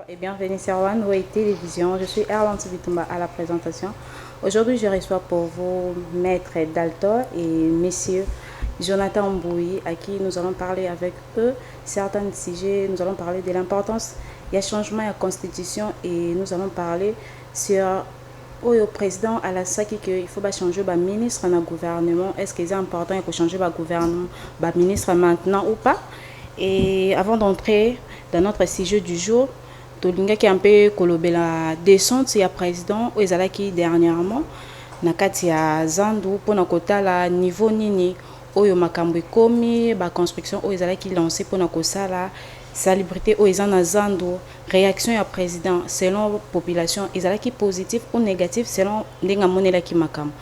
Et bienvenue sur One Way Télévision. Je suis Erland Bitumba à la présentation. Aujourd'hui, je reçois pour vous Maître Dalton et Messieurs Jonathan Mbouyi, à qui nous allons parler avec eux certains sujets. Nous allons parler de l'importance du changement de la Constitution et nous allons parler sur le président Alassaki qu'il faut changer le ministre dans le gouvernement. Est-ce que c'est important de changer le gouvernement, le ministre maintenant ou pas? Et avant d'entrer dans notre sujet du jour, tolinga qui un peu kolobela descente ya président o ezalaki dernièrement na kati ya Zandu pona kotala niveau nini oyo makambo ekomi ba construction o ezalaki lancé pona kosala salubrité o eza na Zandu. Réaction ya président selon population ezalaki positif ou négatif selon ndenga monelaki makambo.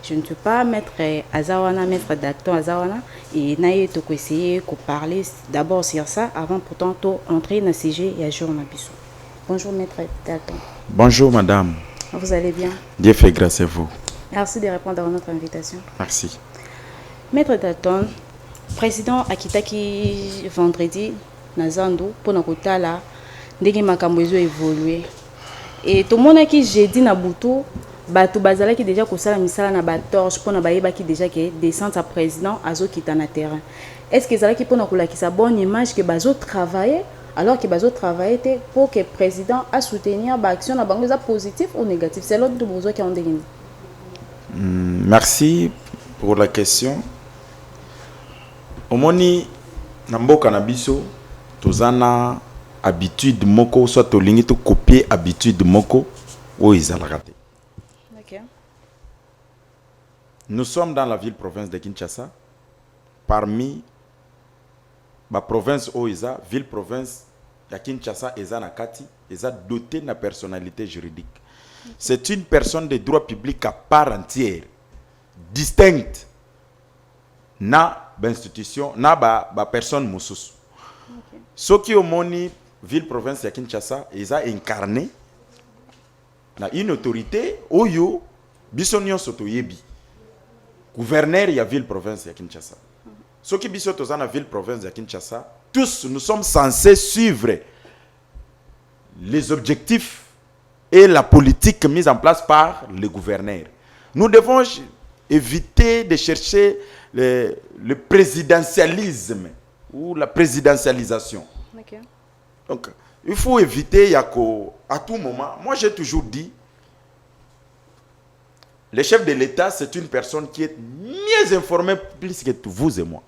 Je ne peux pas mettre Azawana, mettre Dalton Azawana et naïe to essayer de parler d'abord sur ça avant pourtant d'entrer dans le sujet et à jour Nabiso. Bonjour Maître Dalton. Bonjour Madame. Vous allez bien? Dieu fait grâce à vous. Merci de répondre à notre invitation. Merci. Maître Dalton, président Akitaki vendredi Nazandu pour na kotala ndenge makambo ezo évoluer. Et tout le monde qui jeudi na butu bato bazala qui déjà kosala misala na ba torche pour na bayeba qui déjà que descente à président azo kita na terrain. Est-ce que zala qui pour na kolakisa bonne image que bazo travailler alors que bazo travailler pour que le président a soutenir ba action na bango positif ou négatif? C'est l'autre besoin qui ont dégainé. Merci pour la question. Omoni na mboka na biso tozana habitude moko soit tolingi to copier habitude moko o izalaka te. OK. Nous sommes dans la ville-province de Kinshasa. Parmi la province Oiza, ville-province de Kinshasa, Eza Nakati, Eza doté de personnalité juridique. Okay. C'est une personne de droit public à part entière, distincte, na institution, na ba personne moussous. Okay. Ce qui au moni ville-province de Kinshasa, Eza incarné na une autorité oyo bisonyo sotoyebi. Gouverneur ya ville-province de Kinshasa. Ceux qui sont dans la ville-province de Kinshasa, tous nous sommes censés suivre les objectifs et la politique mise en place par le gouverneur. Nous devons éviter de chercher le présidentialisme ou la présidentialisation. Okay. Donc, il faut éviter à tout moment. Moi, j'ai toujours dit, le chef de l'État, c'est une personne qui est mieux informée plus que vous et moi.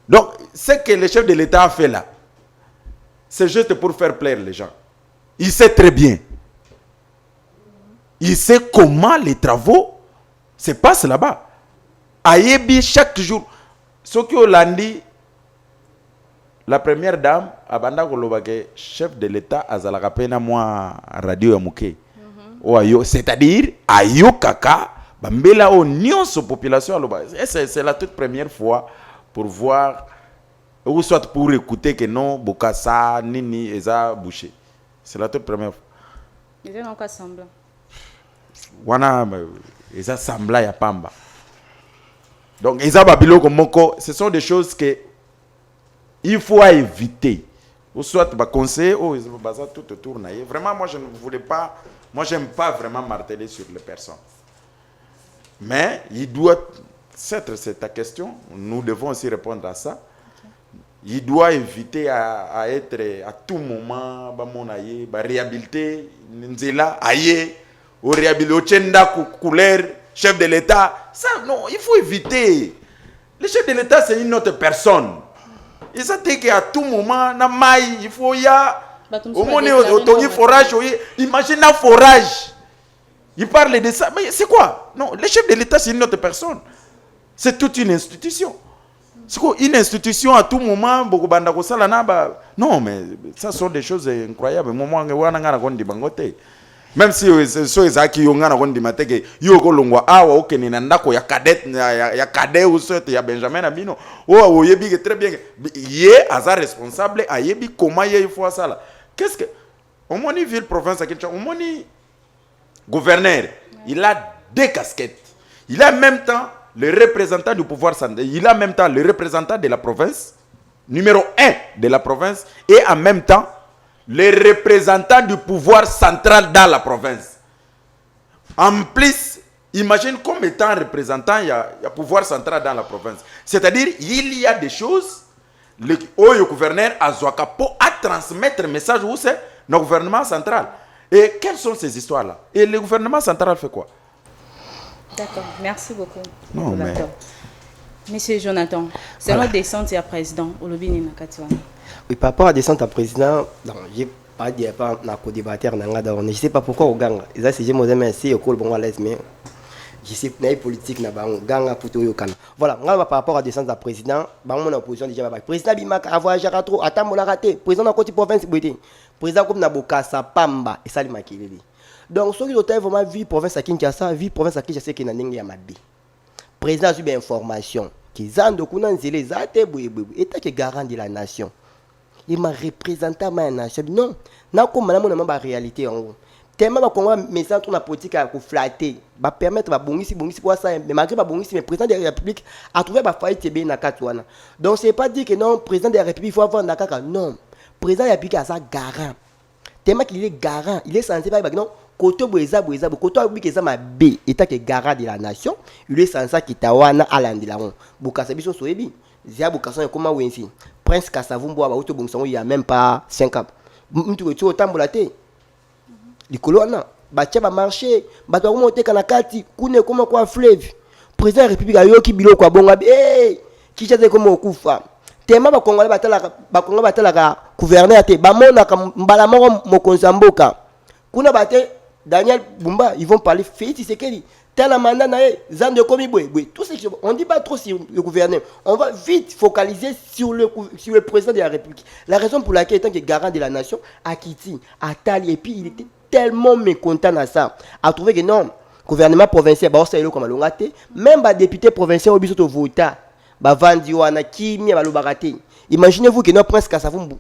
Donc, ce que le chef de l'État a fait là, c'est juste pour faire plaire les gens. Il sait très bien. Il sait comment les travaux se passent là-bas. Ayebi chaque jour. Ce que Hollandi, la première dame, Abanda Kolobake, chef de l'État, Azalaka Pena moi radio Yamouké. C'est-à-dire, Ayo Kaka, Bambela o nyonso population. C'est la toute première fois pour voir, ou soit pour écouter que non, Bokassa, Nini, Eza Bouché. C'est la toute première fois. Ils ont encore semblant. Wana, Eza Sambla ya Pamba. Donc, Eza Babilo Komoko, ce sont des choses que il faut éviter. Ou soit, conseiller, tout autour. Vraiment, moi, je ne voulais pas. Moi, je n'aime pas vraiment marteler sur les personnes. Mais il doit, c'est ta question, nous devons aussi répondre à ça. Okay. Il doit éviter à être à tout moment, réhabiliter, couleur, chef de l'État. Ça, non, il faut éviter. Le chef de l'État, c'est une autre personne. Et ça, c'est qu'à tout moment, il faut y avoir. Au moins, au forage, imagine un forage. Il parle de ça. Mais c'est quoi? Non, le chef de l'État, c'est une autre personne. C'est toute une institution. C'est quoi? Une institution à tout moment. Non, mais ça sont des choses incroyables. Même si c'est cadet ou il y a Benjamin Abino. Très bien. Il est responsable. Comment il faut ça? Qu'est-ce que. Au moins, ville province à Kinshasa, au moins, gouverneur, il a deux casquettes. Il a en même temps le représentant du pouvoir central. Il a en même temps le représentant de la province, numéro 1 de la province, et en même temps les représentants du pouvoir central dans la province. En plus, imagine comme étant représentant, il y a pouvoir central dans la province. C'est-à-dire, il y a des choses, le gouverneur a transmettre le message où c'est le gouvernement central. Et quelles sont ces histoires-là? Et le gouvernement central fait quoi? D'accord, merci beaucoup. Non, mais... Monsieur Jonathan, c'est notre descente à président au lobby Nakatiwana. Oui, par rapport à descente à président, j'ai pas dit pas na co-débatteur je sais pas pourquoi au ganga. Et ça c'est j'ai modèle merci au col bon à l'aise mais je sais pas politique na bango ganga pour tout kana. Voilà, par rapport à descente à président, bango mon opposition déjà ba président bimaka a voyagé à trop attends la raté. Président na côté province boité. Président comme na Bokassa Pamba et ça li makileli. Donc ceux qui ont vraiment vie province à Kinshasa, vie province à Kinshasa qui na ndenge ya mabe. Président a eu bien information qui zando kuna nzele zate boye état qui garant de la nation. Il m'a représenté ma nation. Non, na ko mana mona ba réalité en gros. Tellement ba kongo message sur la politique à flatter, ba permettre ba bongisi pour ça mais malgré ba bongisi mais président de la République a trouvé ba faillite bien na katwana. Donc c'est pas dire que non président de la République il faut avoir na kaka non. Président de la République a ça garant. Tellement qu'il est garant, il est censé pas non côté boeza côté République ça ma B état que garant de la nation, il est censé kitawana alandila on. Bokassa biso soyebi. Zia Bokassa comment wensi. Prince Kassavumbo ba auto bongsango il y a même pas 5 ans. Mtu ko tambola te. Likolo wana ba tia ba marché, ba to monter kana kati, kune koma kwa fleuve. Président de la République ayoki biloko bonga ki chaze comme okufa. Tema ba Congolais batala gouverneur te ba mona ka mbala moko mokonzi mboka. Kuna bate Daniel Bumba, ils vont parler Félix Tshisekedi. Tel un mandat, Zande Komi Boué. Tout ce qui on ne dit pas trop sur le gouverneur. On va vite focaliser sur le président de la République. La raison pour laquelle, étant que garant de la nation, à Kiti, à Tali, et puis il était tellement mécontent à ça. À trouver que non, gouvernement provincial, bah, ça y est, comme à même les députés provinciaux, au biso voté, bah, Vandiwana, Kimi, bah, le imaginez-vous que notre prince Kassavumbu,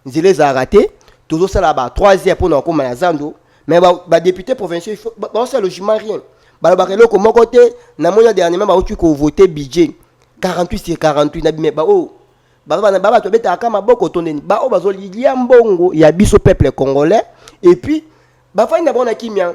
ils les a ratés, toujours ça là-bas, 3e pour nous, comme à Zando, mais bah, députés provinciaux, il faut, bah, ça logement rien. Balabakelo comme côté na moya dernièrement ba otu ko voter budget 48 sur 48 na bimé ba oh baba to beta kama boko toneni ba o bazoli lia mbongo ya biso peuple congolais et puis ba fa ina bona kimia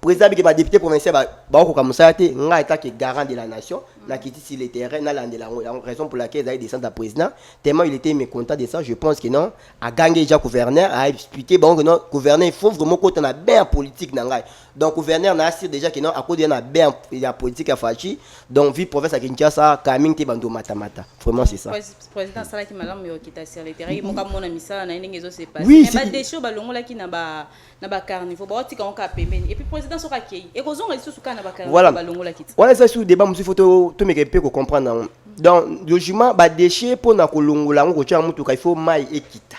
président bi ba député provincial ba ko kamusa te nga état qui garant de la nation na kiti sur le terrain na lande la raison pour laquelle il a descendu à président tellement il était mécontent de ça je pense que non a gagné déjà gouverneur a expliqué bon que non gouverneur il faut vraiment qu'on a bien politique nanga donc gouverneur n'a assuré déjà que non à cause de na bien la politique à fachi donc vie province à Kinshasa kaming te bando matamata vraiment c'est ça président sala ki malamu yo kita sur le terrain mo ka mona misala na ndenge zo se passe oui, mais ba décho ba longola ki na ba carnivore ba otika on ka pembeni et puis président so ka kei et kozonga lisusu ka na ba carnivore ba longola ki voilà ça sur débat monsieur photo tout me peut comprendre donc logement ba déchet pour na kolongola ngo tia mutuka il faut mai ekita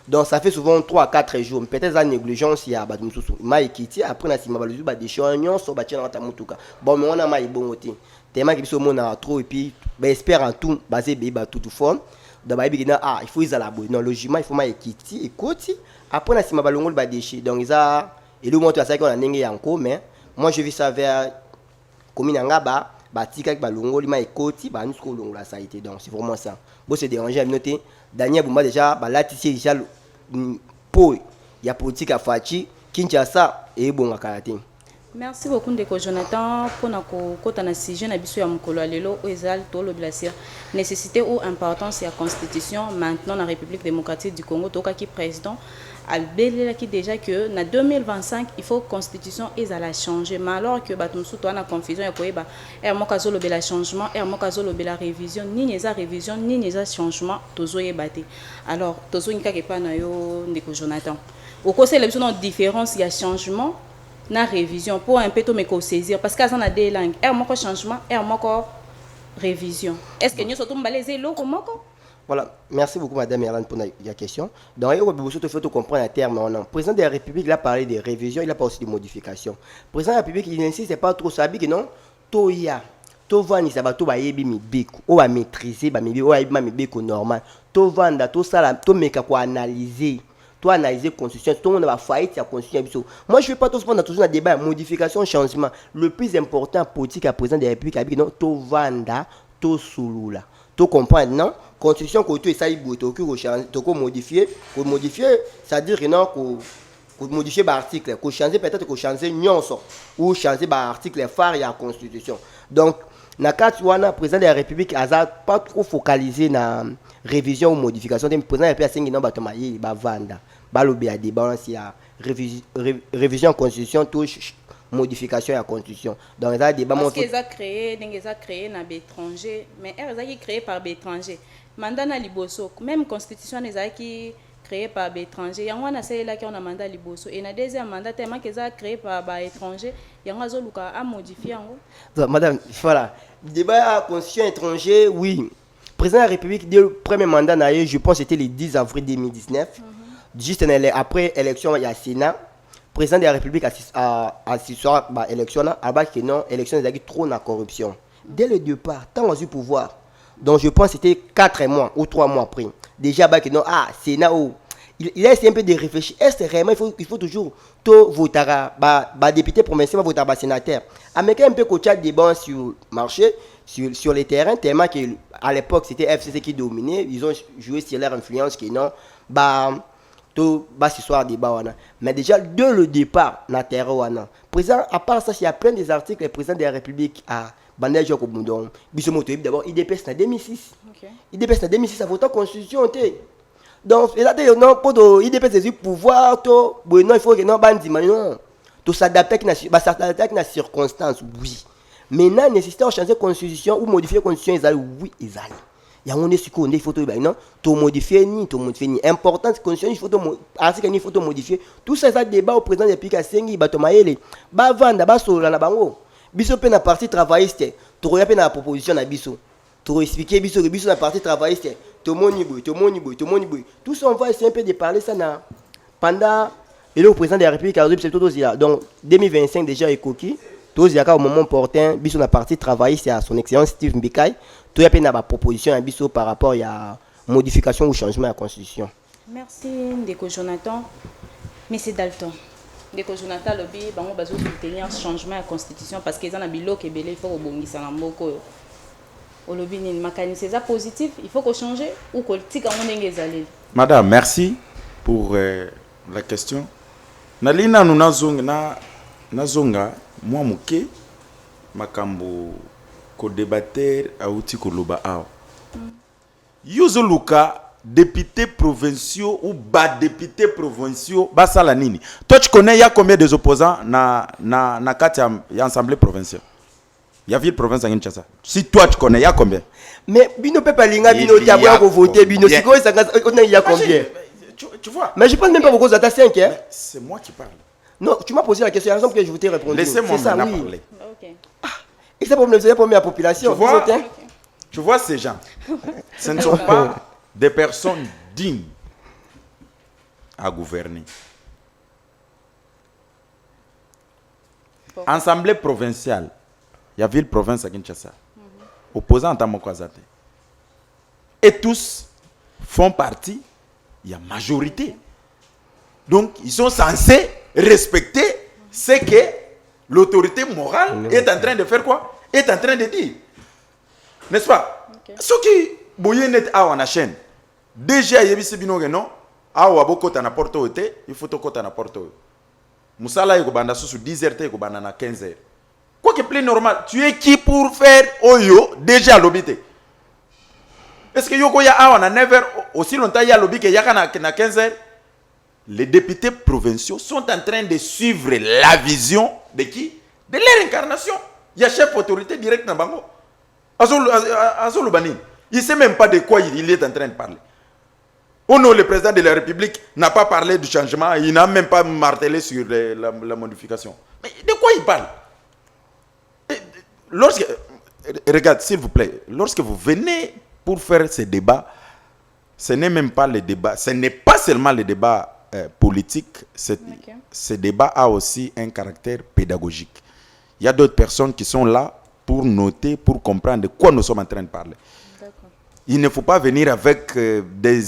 donc ça fait souvent 3 à 4 jours peut-être la négligence ya ba mususu mai ekiti après na sima ba lozu ba déchet nyonso ba tia na mutuka bon mais on a mai bongoti tellement que biso mona trop et puis ba espère en tout basé ba tout fond donc ba bigina il faut ils à la boue non logement il faut mai ekiti ekoti après na sima ba longol ba déchet donc ça et le montre ça qu'on a ndenge yanko mais moi je vis ça vers commune ngaba batika ba longoli ma ekoti ba nous ko longola ça a été donc c'est vraiment ça bon c'est dérangé à noter Daniel Bumba déjà ba latissier déjà po ya politique à Fachi Kinshasa et bon karaté. Merci beaucoup ndeko Jonathan pour na ko kota na sujet na biso ya mukolo lelo ezal to lo blasia nécessité ou importance ya constitution maintenant la République démocratique du Congo toka ki président albelela ki déjà que na 2025 il faut constitution ezala changer mais alors que batumsu to na confusion ya koyeba moka zo lobela changement moka zo lobela révision ni eza révision ni eza changement tozo yebate alors tozo nika ke pa na yo ndeko Jonathan au conseil la biso na différence ya changement na révision pour un peu to me saisir parce que ça na deux langues moko changement moko révision est-ce que nous sommes balésé loko moko. Voilà, merci beaucoup Madame Erland pour la question. Donc, il faut comprendre un terme. Le président de la République il a parlé de révision, il a parlé aussi de modification. Le président de la République, il insiste pas trop ça, que non, Toya, Tovani, ça va tout bailler mi biko, on va maîtriser, on va mi biko normal. Tovanda, tout ça, tout mec quoi analyser. Toi analyser constitution, tout le monde va faillite la constitution. Moi je ne vais pas tout dans toujours un débat modification changement. Le plus important politique à président de la République, non, Tovanda, to sulula. Tu comprends non? Constitution que tu essayes de modifier, c'est-à-dire que non, modifier l'article, changer peut-être que changer nyonso ou changer l'article phare de la Constitution. Donc, na le président de la République n'a pas trop focalisé sur la révision ou modification. Le président de la République a vanda, a débat sur la révision de la Constitution, touche modification de la Constitution. Donc, il y a débat. Parce qu'ils ont créé dans l'étranger, mais ils ont créé par l'étranger. Mandat na liboso, même constitution les a qui créé par l'étranger. Il y a un essai là qui on a mandat liboso et na deuxième mandat tellement qu'ils ont créé par l'étranger, il y a un autre qui a modifié en gros. Madame, voilà. Débat à constitution étranger, oui. Président de la République, dès le premier mandat, je pense que c'était le 10 avril 2019. Juste après l'élection, il y a Sénat. Président de la République a assisté à l'élection, que non, l'élection est trop dans la corruption. Dès le départ, tant qu'on a eu pouvoir. Donc je pense que c'était 4 mois ou 3 mois après. Déjà, non, Sénat, il a essayé un peu de réfléchir. Est-ce que réellement il faut toujours voter député provincial, voter sénateur. Américain un peu coaché débat sur le marché, sur les terrains, tellement qu'à l'époque c'était FCC qui dominait. Ils ont joué sur leur influence qui non, tout ce soir débat. Mais déjà, dès le départ, na terre, président, à part ça, il y a plein des articles, le président de la République a bandage au Boudon. D'abord, il dépêche en 2006. Il dépêche en 2006 à voter la Constitution. Donc, il dépêche des pouvoirs. Il faut que non, tout s'adapter à la circonstance. Oui. Maintenant, nécessité de changer la Constitution ou modifier la Constitution, oui, ils allaient. Il y a un discours, il faut modifier ni important il faut modifier tout ça débat au président de Pika Sengi batomayele ba vanda ba solo na bango biso pe na parti travailliste to ya pe na proposition na biso to expliquer biso na parti travailliste to moni boy tout ça on va essayer un peu de parler ça na pendant le président de la République a c'est tout là donc 2025 déjà est coquille tous il y a au moment opportun biso na parti travailliste à son excellence Steve Mbikai. Tout y a une proposition par rapport à la modification ou changement de la Constitution. Merci, Ndeko Jonathan. Monsieur Dalton, Ndeko Jonathan, le pays, on va soutenir le changement de la Constitution parce qu'ils ont un bilan qui est belé, il faut rebondir sur l'amboko. Au lobby, il y a une mécanisme positif, il faut qu'on change ou qu'on tique en monnaie. Madame, merci pour la question. Nalina nous nazonga moi muke makambo ko débatteur auti ko loba aw. Yuzo luka députés provinciaux ou bas députés provinciaux basala nini. Toi tu connais il y a combien de opposants na kati ya assemblée provinciale? Il y a ville province à Kinshasa. Si toi tu connais il y a combien? Mais bino peut pas linga bino tiabwa ko voter bino siko il y a combien? Tu vois? Mais je pense même pas beaucoup à 5 hein. C'est moi qui parle. Non, tu m'as posé la question, il y a raison que je vous t'ai répondu. Laissez-moi maintenant oui. parler. OK. Et c'est pour la population. Tu vois ces gens, ce ne sont pas des personnes dignes à gouverner. Assemblée provinciale, il y a ville province à Kinshasa, opposant à Mokwazate. Et tous font partie, il y a majorité. Donc, ils sont censés respecter ce que l'autorité morale est en train de faire quoi? Est en train de dire. N'est-ce pas? Ce qui bouillonnent à la chaîne. Déjà, il y a des gens qui non. Awa boko ta na porto ote, il faut to kota na porto. Musala yeko banda sous 10h te yeko banda na 15h. Quoi que plus normal, tu es qui pour faire oyo déjà l'obité? Est-ce que yoko ya awa na 9h aussi longtemps ya l'obité ya na 15h? Les députés provinciaux sont en train de suivre la vision de qui? De leur incarnation. Il y a chef autorité direct dans Bango. Azolo Banin. Il ne sait même pas de quoi il est en train de parler. Oh non, le président de la République n'a pas parlé du changement, il n'a même pas martelé sur la modification. Mais de quoi il parle? Regarde, s'il vous plaît, lorsque vous venez pour faire ces débats, ce n'est même pas le débat, ce n'est pas seulement le débat politique, ce débat a aussi un caractère pédagogique. Il y a d'autres personnes qui sont là pour noter, pour comprendre de quoi nous sommes en train de parler. Il ne faut pas venir avec des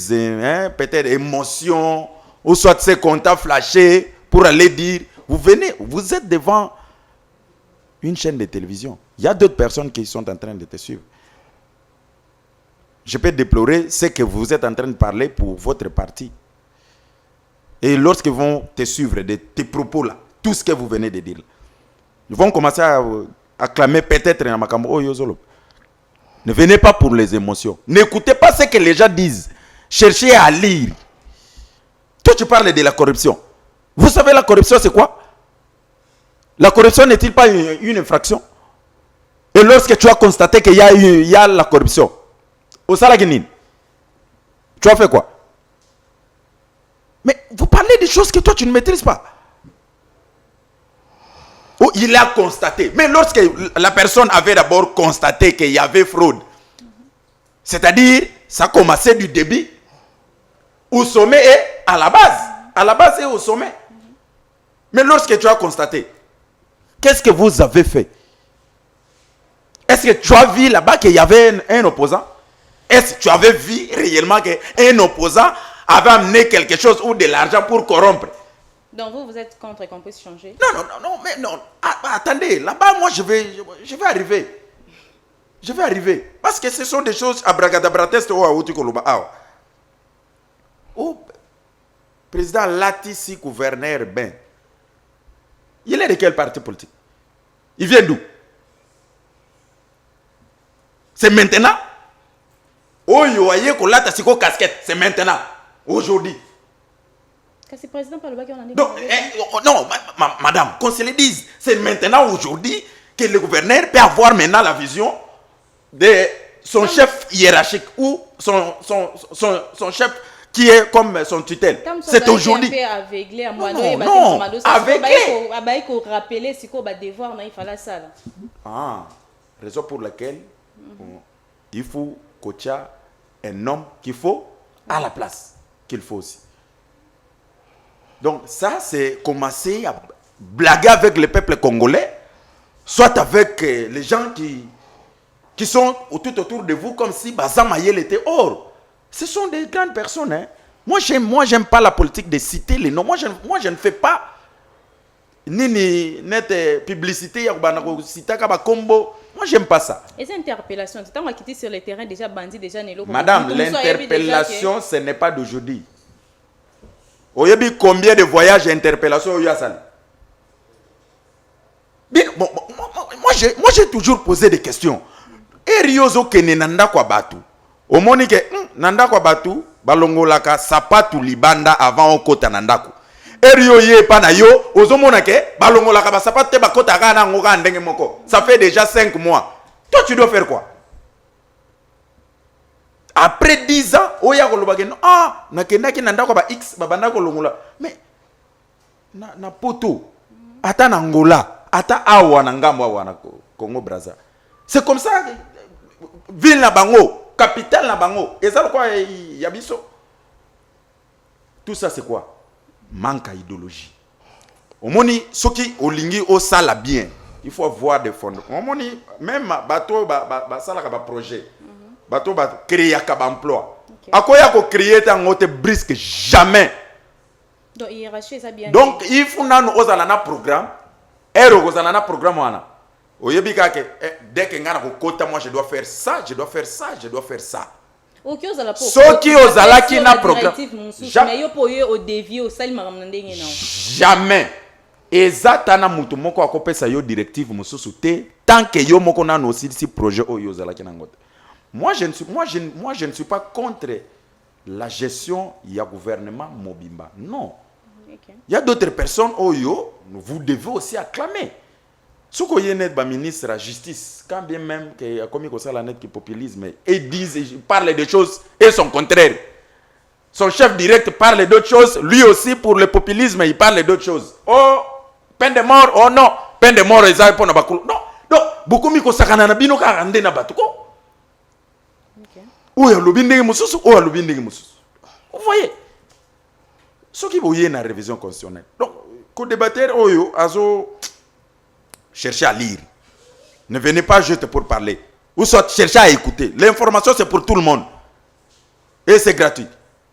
peut-être émotions ou soit ces comptes flashés pour aller dire, vous venez, vous êtes devant une chaîne de télévision. Il y a d'autres personnes qui sont en train de te suivre. je peux déplorer ce que vous êtes en train de parler pour votre parti. Et lorsqu'ils vont te suivre de tes propos là, tout ce que vous venez de dire, ils vont commencer à clamer peut-être un makambo oyozolo. Ne venez pas pour les émotions. N'écoutez pas ce que les gens disent. Cherchez à lire. Toi, tu parles de la corruption. Vous savez la corruption c'est quoi? La corruption n'est-il pas une infraction? Et lorsque tu as constaté qu'il y a la corruption, au Salaguinine, tu as fait quoi? Mais vous parlez des choses que toi tu ne maîtrises pas. Oh, il a constaté. Mais lorsque la personne avait d'abord constaté qu'il y avait fraude, c'est-à-dire ça commençait du début au sommet et à la base. À la base et au sommet. Mais lorsque tu as constaté, qu'est-ce que vous avez fait? Est-ce que tu as vu là-bas qu'il y avait un opposant? Est-ce que tu avais vu réellement qu'un opposant avait amené quelque chose ou de l'argent pour corrompre? Donc vous êtes contre qu'on puisse changer? Non, mais non. Attendez, là-bas, moi, je vais arriver. Je vais arriver. Parce que ce sont des choses abracadabratestes ou à Outikoloba. Oh, président Latisi, gouverneur Ben. Il est de quel parti politique? Il vient d'où? C'est maintenant? Oh, yo, aye, ko lata siko casquette. C'est maintenant. Aujourd'hui. C'est président par le bas qui en a dit. Non, madame, qu'on se le dise. C'est maintenant, aujourd'hui, que le gouverneur peut avoir maintenant la vision de son chef hiérarchique ou son chef qui est comme son tutelle. C'est aujourd'hui. Non, avec rappeler ce qu'on va devoir, il fallait ça. Raison pour laquelle il faut coacher un homme qu'il faut à la place qu'il faut aussi. Donc ça, c'est commencer à blaguer avec le peuple congolais, soit avec les gens qui sont tout autour de vous, comme si Bazamaïel était hors. Ce sont des grandes personnes. Hein. Moi, j'aime pas la politique de citer les noms. Moi, je ne fais pas ni net publicité, moi, j'aime pas ça. Et c'est interpellation. C'est on a quitté sur le terrain déjà bandit, déjà Nélo. Madame, l'interpellation, ce n'est pas d'aujourd'hui. Oyebi combien de voyages et interpellations au Yassal? Bon, moi j'ai toujours posé des questions. Et Riozo kene nanda kwa batu. Omoni ke nanda kwa batu balongolaka sapatu libanda avant okota nandako. Et Rio ye pa na yo ozomona ke balongolaka ba sapatu te bakota kana ngoka ndenge moko. Ça fait déjà 5 mois. Toi tu dois faire quoi? Après 10 ans, oya kolobake no nakendaki nandako ba X babanda kolongola. Mais na poto ata na Angola, ata awa na ngambo awa na Congo Brazza. C'est comme ça ville na bango, capitale na bango. Et ça quoi yabiso? Tout ça c'est quoi? Manque à idéologie. Omoni soki olingi o sala bien, il faut avoir des fonds. Omoni même bateau ba sala ka ba projet. Bateau ba créer ka ba emploi. Akoya ko créer tango te brisque jamais. Donc hiérarchie ça bien. Donc il faut na no ozala na programme. Ero ozala na programme wana. Oyebika ke dès que ngana ko kota moi je dois faire ça, je dois faire ça, je dois faire ça. OK ozala po. Soki ozala ki na programme. Mais yo po yo au dévier au sali makamna ndenge na. Jamais. Ezatana mutu moko akopesa yo directive mususu te tant que yo moko na no si projet o yo ozala ki na ngote. Moi je ne suis pas contre la gestion du gouvernement Mobimba. Non. Okay. Il y a d'autres personnes vous devez aussi acclamer. Ce que vous êtes ministre de la justice, quand bien même qu'il y a comme ça la net qui populisme, et parle de choses et son contraire. Son chef direct parle d'autres choses, lui aussi pour le populisme, il parle d'autres choses. Oh, peine de mort, oh non, peine de mort, ils ont pour Nabakulu. Non, donc beaucoup miko sakana na bino ka rande na batuko. Ou ya lobindenge mususu, ou ya lobindenge mususu. Vous voyez? Ce qui vous y est dans la révision constitutionnelle. Donc, co débatteur oyo azo cherchez à lire. Ne venez pas juste pour parler. Ou soit cherchez à écouter. L'information c'est pour tout le monde. Et c'est gratuit.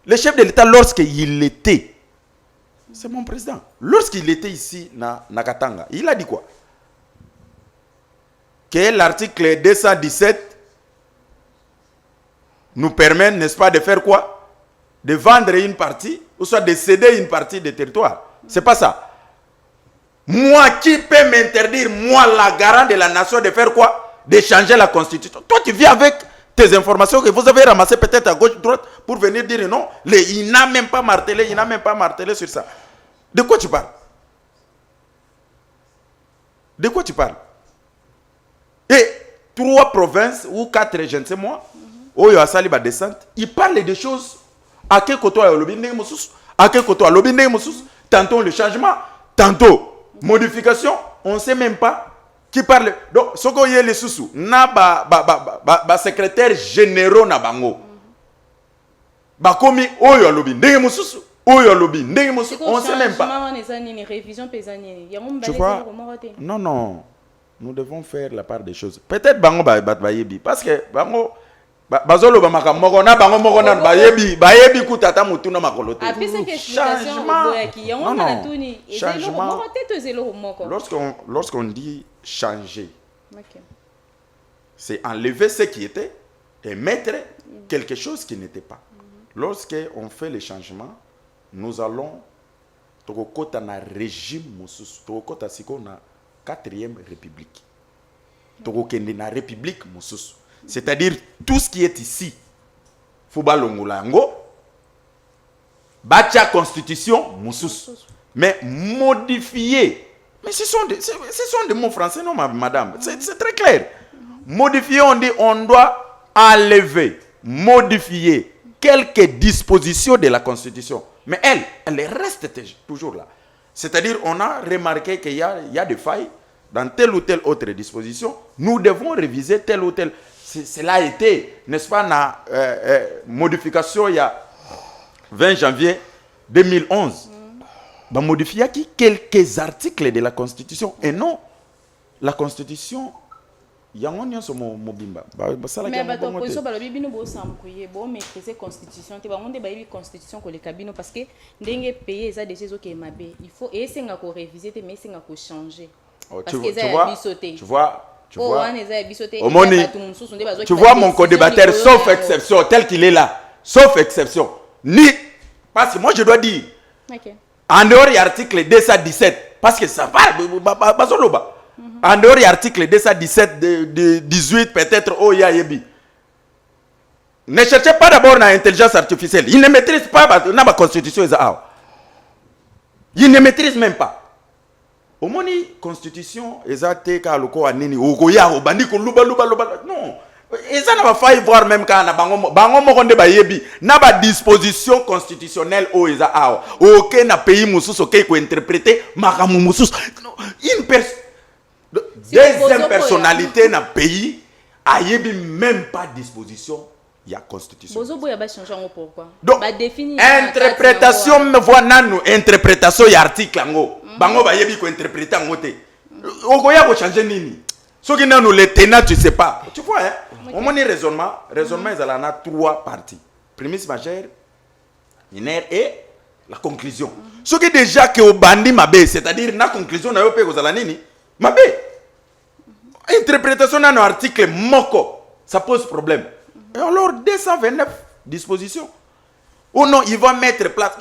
Le chef de l'État lorsqu'il était, c'est mon président. Lorsqu'il était ici na Katanga, il a dit quoi? Que l'article 217 nous permet, n'est-ce pas, de faire quoi? De vendre une partie, ou soit de céder une partie des territoires. C'est pas ça. Moi, qui peut m'interdire, moi, la garant de la nation, de faire quoi? De changer la constitution. Toi, tu viens avec tes informations que vous avez ramassées peut-être à gauche, droite, pour venir dire non. Il n'a même pas martelé, sur ça. De quoi tu parles? De quoi tu parles? Et 3 provinces ou 4, je ne sais moi, où il y a Saliba descente, ils parlent de choses. À quel côté il y a le bindé moussous? À quel côté il y a le bindé moussous? Tantôt le changement, tantôt modification, on ne sait même pas qui parle. Donc, ce qu'il y a les sous, na ba secrétaire généraux na bango. Ba komi oyo lobi ndenge mususu, oyo lobi ndenge mususu, on ne sait même pas. Tu vois? Non, nous devons faire la part des choses. Peut-être bango ba yebi parce que bango bazolo ba makamoko na bango moko na ba yebi kutata mutu na makolote. Changement. Lorsqu'on dit changer, c'est enlever ce qui était et mettre quelque chose qui n'était pas. Lorsqu'on fait les changements, nous allons tokokota na régime mususu, tokokota siko na 4e république. Tokokende na république mususu. C'est-à-dire tout ce qui est ici, Fouba Longolango, Bacha Constitution, Moussous. Mais modifier, mais ce sont des mots français, non, madame, c'est très clair. Modifier, on dit, on doit enlever, modifier quelques dispositions de la Constitution. Mais elle reste toujours là. C'est-à-dire, on a remarqué qu'il y a des failles dans telle ou telle autre disposition. Nous devons réviser telle ou telle. Cela a été, n'est-ce pas, la modification il y a 20 janvier 2011. On a modifié quelques articles de la Constitution. Et non, la Constitution, il y a un peu mobimba. Mais la Constitution, maîtriser Constitution, Constitution parce que les pays ont des choses qui sont il faut essayer de réviser, mais essayer de changer. Tu vois, tu vois mon co-débatteur, sauf exception, tel qu'il est là, sauf exception. Parce que moi je dois dire, en dehors de l'article 217, parce que ça va, en dehors de l'article 217, de 18 peut-être, oh yayebi. Ne cherchez pas d'abord l'intelligence artificielle. Il ne maîtrise pas la constitution. Il ne maîtrise même pas. Au moins, la constitution, exacte ka loko anini ogoya obandi ko luba non. Et ça n'a pas failli voir même quand na bango mokonde ba yebi na ba disposition constitutionnelle o eza a aucun pays mususu qui ko interpréter makamu mususu. Une deuxième personnalité na pays a yebi même pas disposition. Il y a constitution. Donc, interprétation, me voit nanu, interprétation, il y a article ango. Bango ba yebi ko interpréter ango te. Ogoya ko changer nini? Ce qui nous les tenants, tu sais pas. Tu vois, hein? Au moins, raisonnement, il y a 3 parties. Prémisse majeure, linéaire et la conclusion. Ce qui déjà que au bandi mabé, c'est-à-dire la conclusion na yo pe ko zala nini? Mabé. Interprétation dans l'article moko, ça pose problème. Et alors, 229 dispositions. Ou non, ils vont mettre place.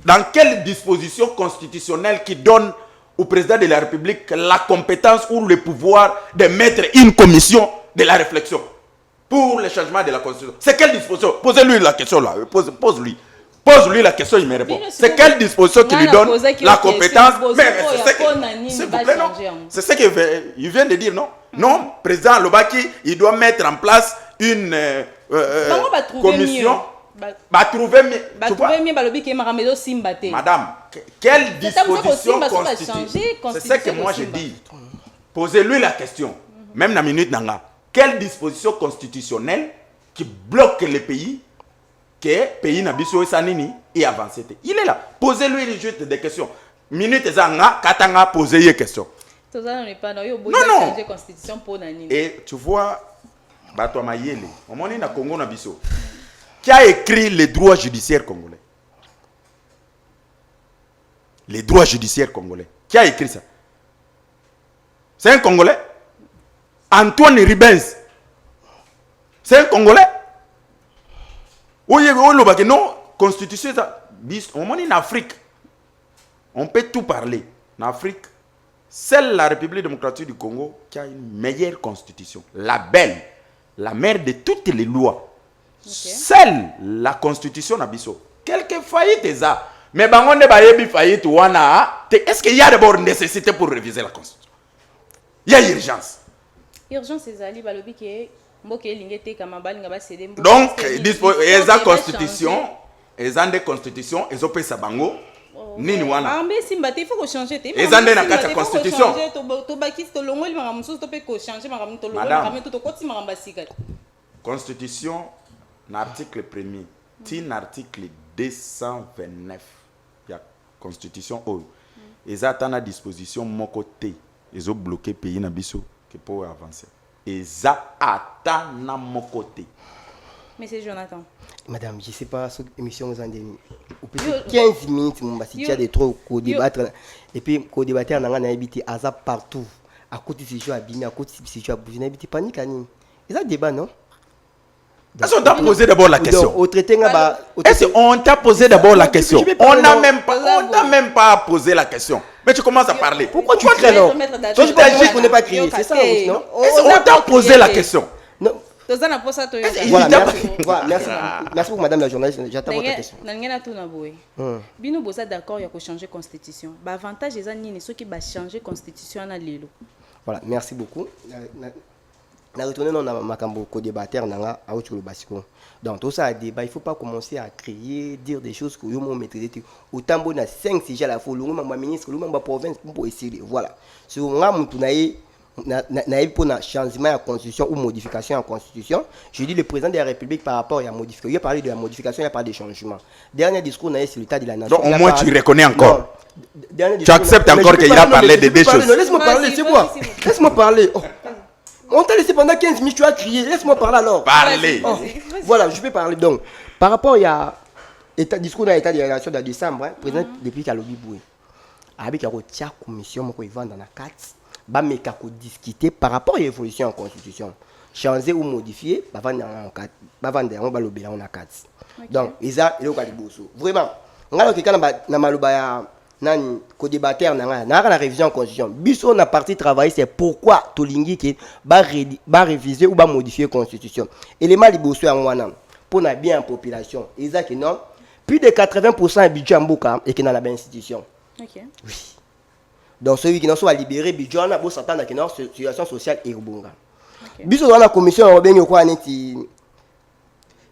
Dans quelle disposition constitutionnelle qui donne au président de la République la compétence ou le pouvoir de mettre une commission de la réflexion pour le changement de la Constitution? C'est quelle disposition? Posez-lui la question là. Pose-lui. Pose-lui la question, il me répond. C'est quelle disposition qui lui donne la compétence? C'est ce qu'il vient de dire, non? Non, président Lobaki, il doit mettre en place une commission. Madame, quelle disposition constitue? C'est ce que moi je dis. Posez-lui la question. Même la minute nanga. Quelle disposition constitutionnelle qui bloque le pays, que le pays n'a pas sanini et avancé? Il est là. Posez-lui juste des questions. Minute zanga, katanga, posez les questions. Non. Et tu vois, qui a écrit les droits judiciaires congolais? Les droits judiciaires congolais. Qui a écrit ça? C'est un Congolais. Antoine Ribens. C'est un Congolais. Oui, non, constitution, au moins en Afrique, on peut tout parler. En Afrique, seule la République démocratique du Congo qui a une meilleure constitution. La belle, la mère de toutes les lois. Okay. Seule la constitution n'a biso. Quelques faillites est ça. Mais on ne va pas faillite. Est-ce qu'il y a d'abord une nécessité pour réviser la constitution? Il y a urgence. Urgence, c'est ça. Donc, la constitution, les des constitutions, ils ont payé ça bango. Ni ni wana. Ah mais si mbate il faut que changer. Les andés na kata constitution. Constitution, l'article 1er, tin article 229. Il y a constitution oh. Ils attendent à disposition mon côté. Ils ont bloqué le pays na biso que pour avancer. Ils attendent à mon côté. Monsieur Jonathan. Madame, je ne sais pas, cette émission, vous en avez 15 minutes, il y a des trop co-débattre. Et puis, co-débattre, on a habité à partout. À côté de ces choses, à Bini, à côté de ces choses, vous n'avez pas panique. Ils ont un débat, non? Est-ce qu'on t'a posé d'abord la question? Est-ce qu'on t'a posé d'abord la question? On n'a même pas posé la question. Mais tu commences à parler. Pourquoi tu cries alors? Toi, je pense qu'on n'est pas crié. C'est ça, non? On t'a posé la question. Non. Voilà, merci beaucoup, madame la journaliste. J'attends votre question. Bino bosa d'accord, il y a changer constitution. Avantage est nini ceux qui va changer constitution na lelo. Voilà, merci beaucoup. Na retourner dans ma cambo co-débatteur nanga a autre basiko. Dans tout ça débat, il faut pas commencer à crier, dire des choses que yo mo maîtriser. Autant bon na 5 sujets à la fois, le ministre, le province pour essayer. Voilà. Sur nga mutu na pour un changement de la constitution ou modification de la constitution, je dis le président de la République par rapport à la modification. Il a parlé de la modification, il n'y a pas de changement. Dernier discours, sur l'état de la nation. Donc au moins tu reconnais encore. Tu acceptes encore qu'il a parlé de deux choses. Laisse-moi parler, c'est quoi? Laisse-moi parler. On t'a laissé pendant 15 minutes, tu as crié. Laisse-moi parler alors. Parler. Voilà, je peux parler. Donc, par rapport à l'état discours dans l'état de la nation de décembre, le président depuis qu'il a lobby boué. Avec la commission, il va dans la 4. Mais discuter par rapport à l'évolution en constitution. Changer ou modifier, donc, ils ont vraiment. On a la révision en constitution. Biso na partie travail, c'est pourquoi Tolingi qui va réviser ou va modifier la constitution. Élément liboso en wana pour na bien en population. Ils ont non plus de 80% du budget en Mboka et qui dans la bonne institution. OK. Oui. Donc celui qui n'a soit libéré budget on a beau s'attendre que notre situation sociale est bonga. Biso dans la commission européenne quoi neti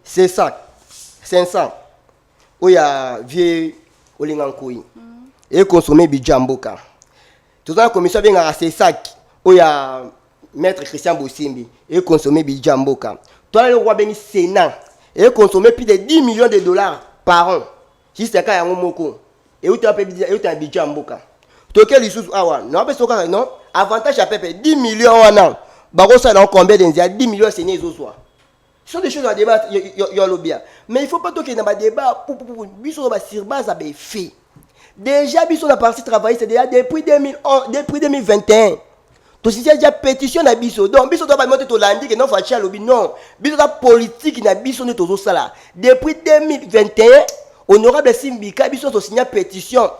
c'est ça 500 où il y a vieux olingankoi et consommer budget Mboka. Tout dans la commission bien à c'est ça où il y a maître Christian Bosimbi et consommer budget Mboka. Toi le roi béni Sénat et consommer plus de 10 millions de dollars par an. Juste quand il y a un moko et où tu as budget Mboka. Toquel les awa non parce que non avantage à peuple 10 millions en an bako ça dans combien d'Indiens 10 millions c'est né soir ce sont des choses à débattre yo lo bien mais il faut pas toquer dans débat pour biso ba sur base à fait déjà biso la partie travail c'est déjà depuis 2021 to si déjà pétition na biso donc biso doit pas monter to landi que non fachi lobby non biso la politique na biso ne tozo sala depuis 2021 honorable Simbika biso to signer pétition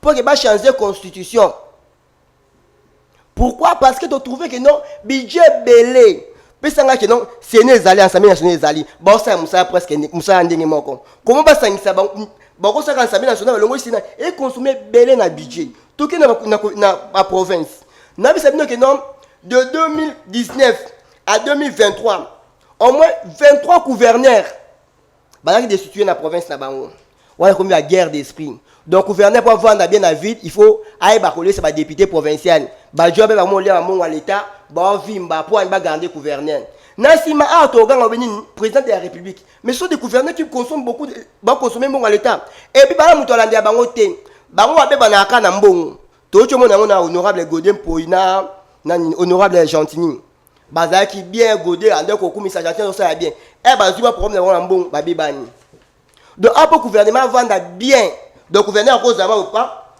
pour que va changer la constitution. Pourquoi? Parce que tu trouves que non, budget belé. Puis ça que non, c'est les alliés ensemble nationaux les alliés. Bon ça Moussa presque Moussa andenge moko. Comment va ça ça bon ça ensemble national le ngoi et consommer belé na budget. Tout que na province. Na bisa que non de 2019 à 2023 au moins 23 gouverneurs bah qui destitué dans la province na bango. On a commis la guerre d'esprit. Donc, le gouverneur pour vendre bien la ville, il faut aller bacoler sur les députés provinciaux. Le job est à l'État, pour garder le gouverneur. Nassima a président de la République. Mais ce sont des gouverneurs qui consomment beaucoup, consommer à l'État. Et puis, par exemple, on a bangoté. Bango a fait un bon. Tout le monde a honorable Godin Poina, honorable Gentini. Bazaki bien Godin, en deux coups, mais ça ça bien. Et Bazuma problème un bon, Babibani. Donc, après le gouvernement vend bien. Donc, le gouverneur cause avant ou pas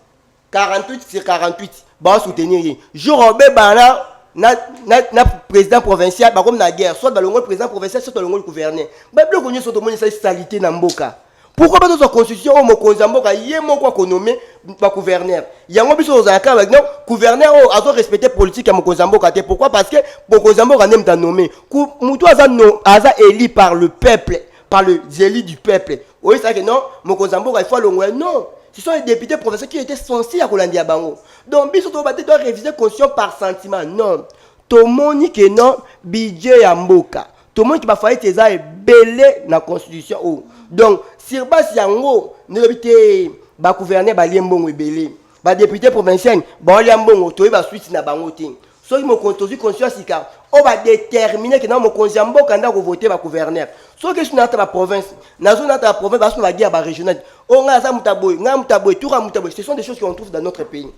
48 sur 48. Bon, soutenir. Je robé bana na président provincial comme na guerre soit le président provincial soit le gouverneur ba bloko nyo so to moni salité na mboka. Pourquoi pas dans la constitution au mokonza mboka yé moko ko nommer ba gouverneur yango biso ozaka ba non gouverneur o azo respecter politique ya mokonza mboka te. Pourquoi? Parce que mokonza mboka nem ta nommé mutu aza élu par le peuple, par les élus du peuple. Oui, ça que non mokonza mboka il faut l'ongwe non. Ce sont les députés provinciaux qui étaient censés à Rolandia Bango. Donc, biso doit réviser la constitution par sentiment. Non. Tout le monde qui non, budget à Mboka. Tout le monde qui va faire des ailes belé dans la constitution. Donc, sur base yango, nous devons ba gouverner ba liembongo belé. Ba député provincial, ba liembongo to ba suite na bango ting. So ils me contourner conscience sika. On va déterminer que non mon konzambo kanda ko voter ba gouverneur. So que sur notre province, na zone notre province parce que la guerre ba régionale. On a ça mutaboy, tout mutaboy. Ce sont des choses qu'on trouve dans notre pays.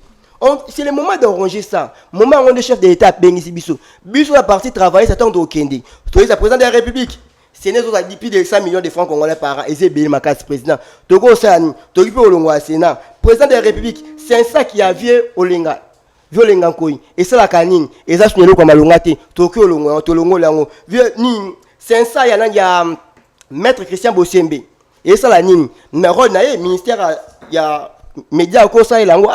C'est le moment d'arranger ça. Moment où on est chef de l'État Bengisi Bisso. Bisso la partie travailler ça tente au Kendi. Toi le président de la République. C'est né aux plus de 100 millions de francs congolais par an. Et c'est bien ma case président. Togo Sani, Togo Olongo Sénat. Président de la République, c'est ça qui a vieux Olinga. Violenga koi et ça la canine et ça sunelo comme alongate Tokyo longo tolongo lango ni c'est ça ya maître Christian Bosembe et ça la nini numéro na ministère ya média ko ça lango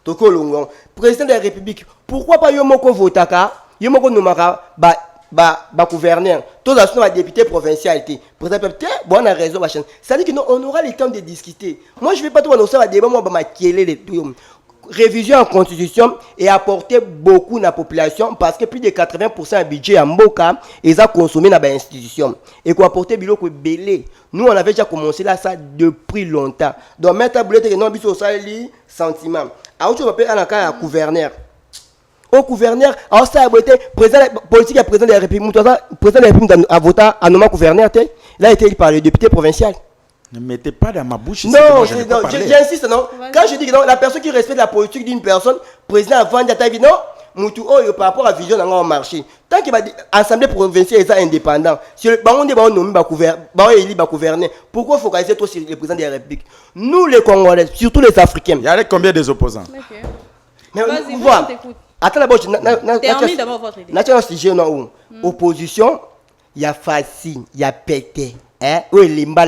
Tokyo longo président de la République pourquoi pas yo moko votaka yo moko nomaka ba gouverneur tous les autres députés provincialité président peut-être bon a raison machin ça dit que non on aura le temps de discuter. Moi je vais pas trop annoncer un débat moi ba makiele les tout révision en constitution et apporter beaucoup dans la population parce que plus de 80% du budget en Mboka ils ont consommé dans les institutions et qu'on apporter biloko belé. Nous on avait déjà commencé là ça depuis longtemps. Donc maintenant boulette que non biso ça li sentiment. Alors tu vas payer en cas à gouverneur. Au gouverneur, alors ça a été président politique et président de la République. Président de la République a voté à nommer gouverneur. Là a été élu par le député provincial. Ne mettez pas dans ma bouche. Non, j'insiste, non. Quand je dis que non, la personne qui respecte la politique d'une personne, président avant d'être non, Moutou, par rapport à la vision dans le marché. Tant que l'Assemblée provinciale est indépendante, si le baron de baron nommé gouverner, pourquoi focaliser trop sur le président de la République? Nous, les Congolais, surtout les Africains. Il y a combien des opposants? Mais voilà. Attends d'abord, termine d'abord votre idée. National sujet, non. Opposition, il y a facile, il y a pété. Oui, limba.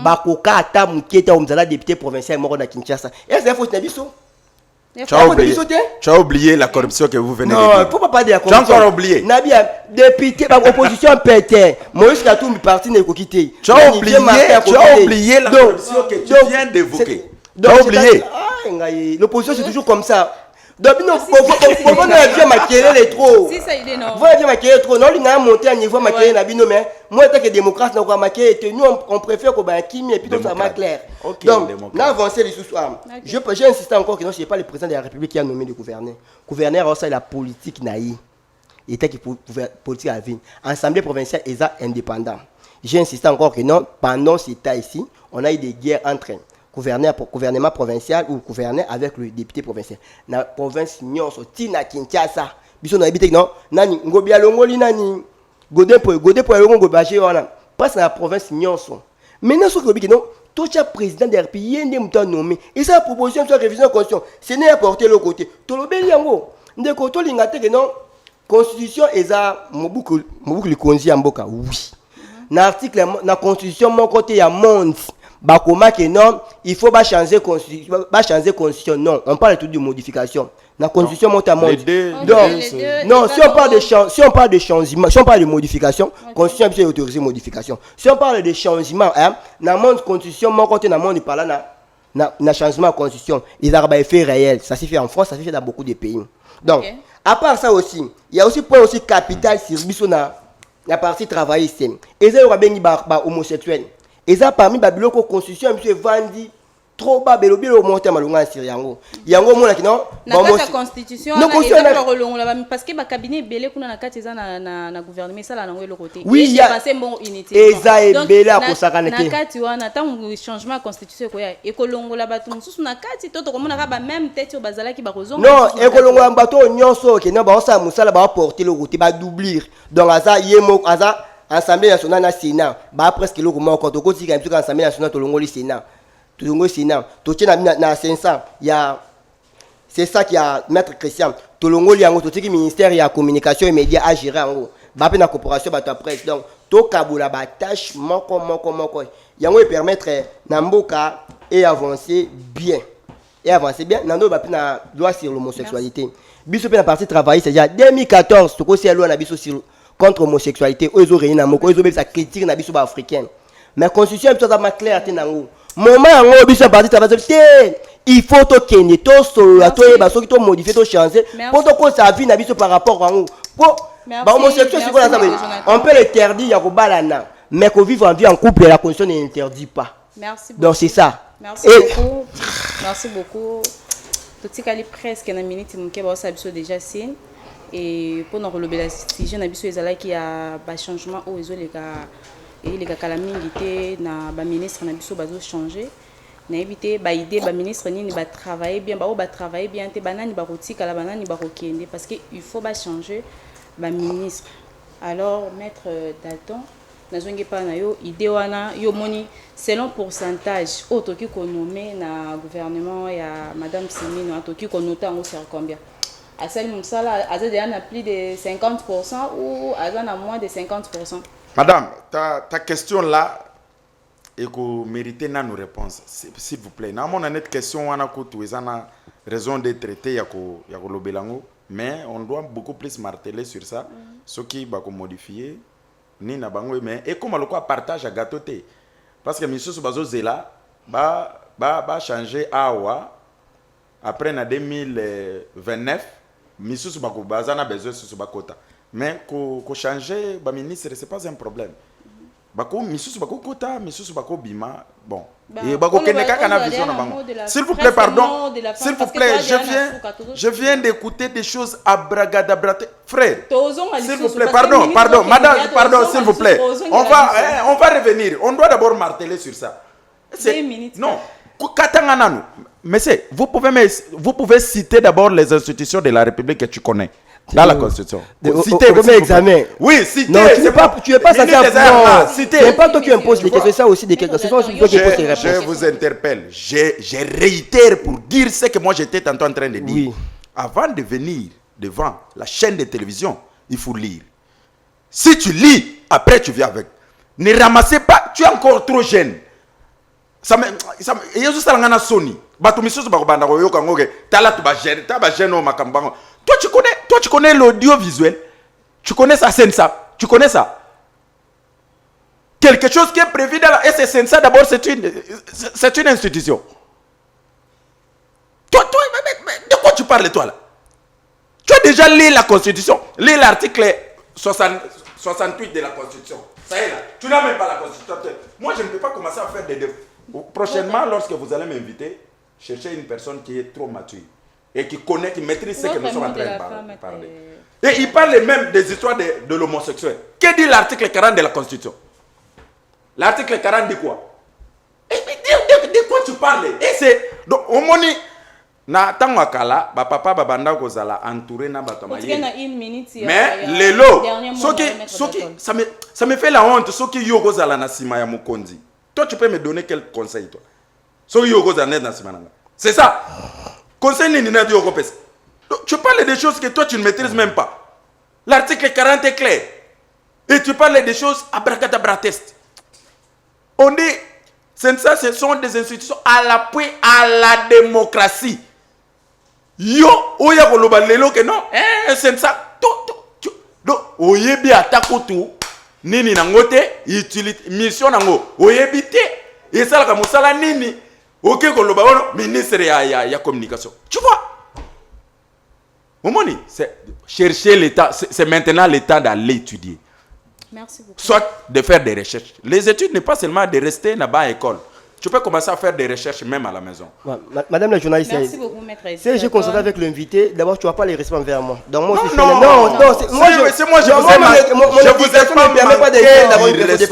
Bakoka ata muketa omzala député provincial moko na Kinshasa. Est-ce que faut nabiso? Tu as oublié la corruption que vous venez de dire. Non, pourquoi pas de la corruption? Tu as encore oublié. Nabia député opposition pété. Moïse Katumbi parti ne kokité. Tu as oublié la corruption que tu viens d'évoquer. Tu as oublié. L'opposition c'est toujours comme ça. Donc, non, pourquoi on a bien maquillé les trop? Si ça il est non. Vous avez bien maquillé trop. Non, il a monté à niveau maquillé Nabino, mais moi, tant que démocrate, nous avons maquillé. Nous, on préfère qu'on ait Kimi et puis donc ça va clair. Donc, on a avancé les sous-soirs. J'ai insisté encore que non, ce n'est pas le président de la République qui a nommé le gouverneur. Le gouverneur, c'est la politique naïe. État qui politique à vie. Assemblée provinciale est indépendant. J'ai insisté encore que non, pendant ce temps ici, on a eu des guerres entre gouvernement provincial ou gouverneur avec le député provincial. Na province nyonso tina Kinshasa. Biso na habité non nani ngobia longoli nani godin po longo gobaje wana. Passe na province nyonso. Maintenant ce que obi non tout cha président de RP yende muta nommé et sa proposition sur révision de constitution, ce n'est apporté le côté. To lobeli yango ndeko to lingate que non constitution eza mobuku likonzi ya mboka oui. Na article na constitution mon côté ya monde. Bakoma que non, il faut pas changer constitution. Non, on parle tout de modification. La constitution monte à monde. Non, si on parle de changement, si on parle de modification, constitution est autorisée modification. Si on parle de changement, la monde constitution, mon côté dans monde parle na changement de constitution, il a un effet réel. Ça se fait en France, ça se fait dans beaucoup de pays. Donc, à part ça aussi, il y a aussi point aussi capital sur la partie travail ici. Et ça il y aura bien homosexuel. Et ça parmi Babyloko constitution monsieur Vandi trop bas belobilo monter malunga sur yango mona kino na kata constitution na eza kolongola parce que ba cabinet belé kuna na kati eza na gouvernement ça la nango le côté oui il y a passé bon unité eza ebele akosakana te na kati wana tango changement constitution ko ya ekolongola batu mususu na kati toto komona ka ba même tête bazala ki ba kozonga non ekolongola bato nyonso ke na ba osa musala ba porter le côté ba doublir donc aza yemo aza Assemblée nationale na Sénat, bah presque le comment quand on continue comme ça Assemblée nationale tout le monde Sénat, tout le monde Sénat, tout tient na 500, il y a c'est ça qui a maître Christian, tolongoli yango totiki ministère ya communication et médias à gérer yango ba pe na corporation ba to presse donc to kabula ba tâche moko yango et permettre na mboka et avancer bien nando ba pe na loi sur l'homosexualité biso pe na partie travailler c'est déjà 2014 to ko si loi na biso sur contre l'homosexualité ozo réuni na moko ozo be sa critique na biso ba africaine mais constitution biso za ma clarté nango moment yango biso partie travailler il faut to kende to solo to yeba soki to modifier to changer pour to ko sa vie na biso par rapport à ngo pour ba homosexuel c'est quoi ça on peut l'interdire ya ko balana mais ko vivre en vie en couple la constitution n'interdit pas. Merci beaucoup. Donc c'est ça. Merci beaucoup. Tout ce qui est presque une minute muke ba ça biso déjà signe et pour nous relever la situation na biso ezala qui a ba changement au ezo les gars kala mingi te na ba ministre na biso bazo changer. Na éviter ba idée ba ministre ni ba travailler bien ba travailler bien te banani ba rotika la banani ba rokende parce que il faut ba changer ba ministre. Alors maître Dalton nazongi pa na yo idée wana yo moni selon pourcentage otoki ko nommer na gouvernement ya madame Simino atoki ko noter en sur combien à celle musala a déjà na plus de 50% ou a na moins de 50%. Madame, ta question là et que mériter na nos réponses s'il vous plaît. Na mon honnête question wana ko tu ezana raison de traiter ya ko lobelango mais on doit beaucoup plus marteler sur ça ce qui va ko modifier ni na bango mais et comme le quoi partage à gâteau té parce que monsieur bazo zela ba changer awa après na 2029 monsieur bako bazana besoin sur bakota mais ko changer ba ministre c'est pas un problème. Bako misusu bako kota misusu bako bima bon et bako keneka kana vision na bango s'il vous plaît pardon s'il vous plaît je viens d'écouter des choses abracadabrate frère s'il vous plaît pardon madame pardon s'il vous plaît on va revenir on doit d'abord marteler sur ça c'est non katanga nanu mais c'est vous pouvez citer d'abord les institutions de la République que tu connais. Dans la Constitution. Citer au examen. Oui, citer. Non, tu es pas ça. C'est pas toi qui imposes les questions. C'est ça aussi des questions. C'est toi qui imposes les réponses. Je vous interpelle. Je réitère pour dire ce que moi j'étais tantôt en train de dire. Oui. Avant de venir devant la chaîne de télévision, il faut lire. Si tu lis, après tu viens avec. Ne ramassez pas. Tu es encore trop jeune. Il y a juste un Sony. Toi, tu connais l'audiovisuel. Tu connais ça, Sensa. Tu connais ça. Quelque chose qui est prévu dans la... Et c'est Sensa, d'abord, c'est une institution. Toi, de quoi tu parles, toi, là? Tu as déjà lu la Constitution. Lis l'article 68 de la Constitution. Ça y est, là. Tu n'as même pas la Constitution. Moi, je ne peux pas commencer à faire des... Prochainement, lorsque vous allez m'inviter, cherchez une personne qui est trop mature. Et qui connaît, qui maîtrise ce que nous sommes en train de parler. Et il parle même des histoires de l'homosexuel. Que dit l'article 40 de la Constitution? L'article 40 dit quoi? De quoi tu parles? Et c'est... Donc, au moni, na tangwakala, papa babanda kozala entouré na batomaye. Mais les lots, ça me fait la honte, ceux qui yo kozala na sima ya mukonzi. Toi, tu peux me donner quel conseil, toi? Ceux qui yo kozala na sima nanga. C'est ça. Conseil Nina du Européen. Tu parles des choses que toi tu ne maîtrises même pas. L'article 40 est clair. Et tu parles des choses abracadabratestes. On dit, ça, ce sont des institutions à l'appui à la démocratie. Yo, oya koloba lelo que non, c'est ça. Donc, oyebi atakotu nini nangote, utilité mission nango, oyebi te, et ça la musala nini. Ok, ministre ya communication. Tu vois? Momoni, c'est chercher l'État, c'est maintenant l'État d'aller étudier. Merci beaucoup. Soit de faire des recherches. Les études n'est pas seulement de rester là-bas à l'école. Tu peux commencer à faire des recherches même à la maison. Madame la journaliste, merci beaucoup, maître. Si je constate avec l'invité, d'abord tu n'as pas les respects envers moi. Donc moi, c'est moi je vous ai mal. Je vous ai pas permet pas d'avoir une respect.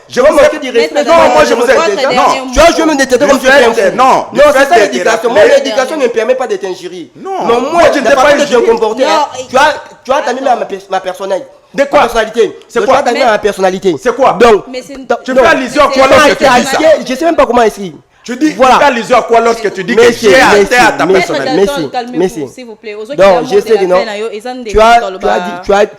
Je vous manquer du respect. Non, moi je vous ai non, tu as je me détester comme tu fais. Non, c'est ça l'éducation. Moi l'éducation ne me permet pas d'être injurié. Non, moi je ne t'ai pas de comporter. Tu as t'amené ma personnalité. De quoi? Personnalité. C'est quoi? Ma personnalité. C'est quoi? Donc, tu fais allusion à quoi là? Je sais même pas comment écrire. Tu dis, voilà. tu as allusion à quoi lorsque tu dis que j'ai atteint à ta personnalité? Merci. S'il vous plaît. Donc, je sais que non.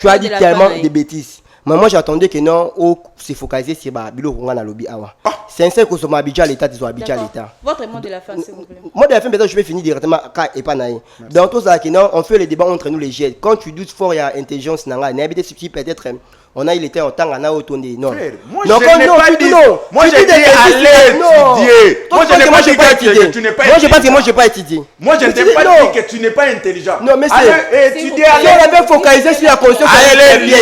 Tu as dit tellement de bêtises. Mais moi, j'attendais que non, se focaliser sur Bilo Rongana Lobby Awa. C'est que ce Abidjan l'État, tu sois Abidjan l'État. Votre mot de la fin, s'il vous plaît. Moi, de la fin, je vais finir directement et pas naï. Dans tout ça, on fait le débat entre nous les jeunes. Quand tu doutes fort, il y a intelligence, peut-être. On a il était en temps on a autoné non. Moi je n'ai pas dit non. Moi j'ai dit aller étudier. Moi je n'ai pas dit que tu n'es pas. Moi je pense que moi j'ai pas étudié. Moi je ne t'ai pas dit que tu n'es pas intelligent. Non mais c'est étudier. On avait focalisé sur la conscience. Allez lire.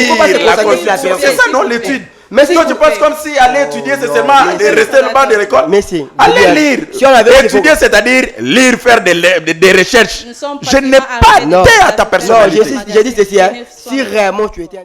C'est ça non l'étude. Mais si tu penses comme si aller étudier c'est seulement de rester le bas de l'école. Mais si. Allez lire. Si on avait étudié c'est-à-dire lire, faire des recherches. Je n'ai pas dit à ta personne. Non, j'ai dit ceci. Si réellement tu étais